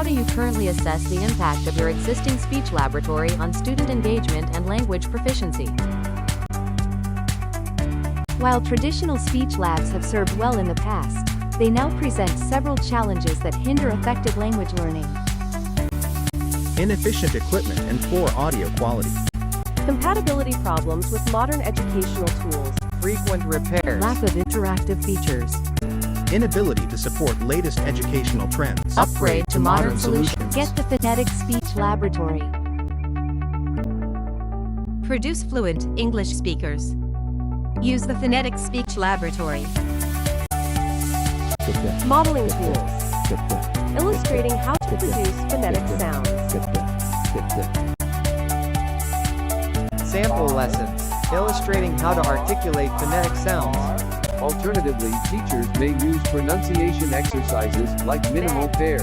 How do you currently assess the impact of your existing speech laboratory on student engagement and language proficiency? While traditional speech labs have served well in the past, they now present several challenges that hinder effective language learning. Inefficient equipment and poor audio quality. Compatibility problems with modern educational tools. Frequent repairs. Lack of interactive features. Inability to support latest educational trends. Upgrade to modern solutions. Get the Phonetic Speech Laboratory. Produce fluent English speakers. Use the Phonetic Speech Laboratory. Modeling tools. Illustrating how to produce phonetic sounds. Sample lessons. Illustrating how to articulate phonetic sounds. Alternatively, teachers may use pronunciation exercises like minimal pair,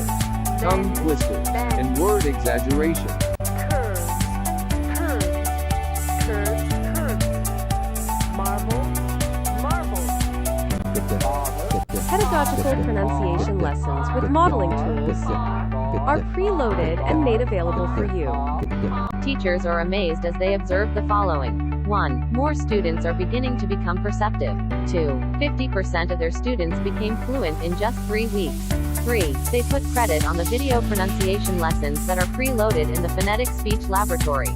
tongue twisters, and word exaggeration. Curves. Marble. Pedagogical pronunciation lessons with modeling tools are preloaded and made available for you. Teachers are amazed as they observe the following. 1. More students are beginning to become perceptive. 2. 50% of their students became fluent in just 3 weeks. 3. They put credit on the video pronunciation lessons that are preloaded in the Phonetic Speech Laboratory.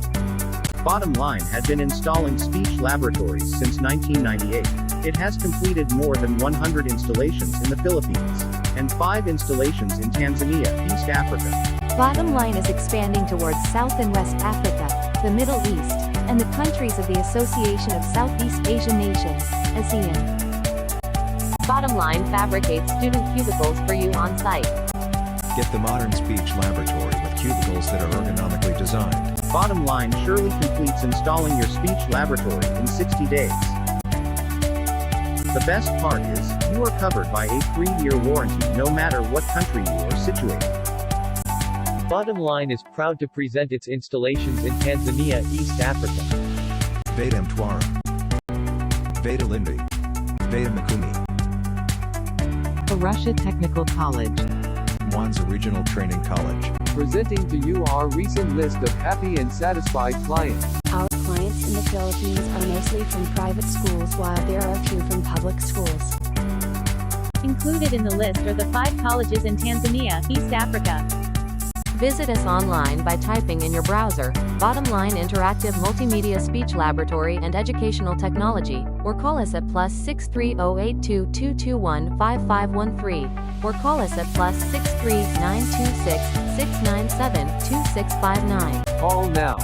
Bottomline had been installing speech laboratories since 1998. It has completed more than 100 installations in the Philippines and 5 installations in Tanzania, East Africa. Bottomline is expanding towards South and West Africa, the Middle East, and the countries of the Association of Southeast Asian Nations, ASEAN. Bottomline fabricates student cubicles for you on site. Get the modern speech laboratory with cubicles that are ergonomically designed. Bottomline surely completes installing your speech laboratory in 60 days. The best part is, you are covered by a 3-year warranty no matter what country you are situated. Bottomline is proud to present its installations in Tanzania, East Africa. Veda Mtwara. Veda Lindi. Veda Mikumi. Arusha Technical College. Mwanza Regional Training College. Presenting to you our recent list of happy and satisfied clients. Our clients in the Philippines are mostly from private schools, while there are a few from public schools. Included in the list are the 5 colleges in Tanzania, East Africa. Visit us online by typing in your browser, Bottomline Interactive Multimedia Speech Laboratory and Educational Technology, or call us at +6308222215513, or call us at +63926 697 2659. Call now.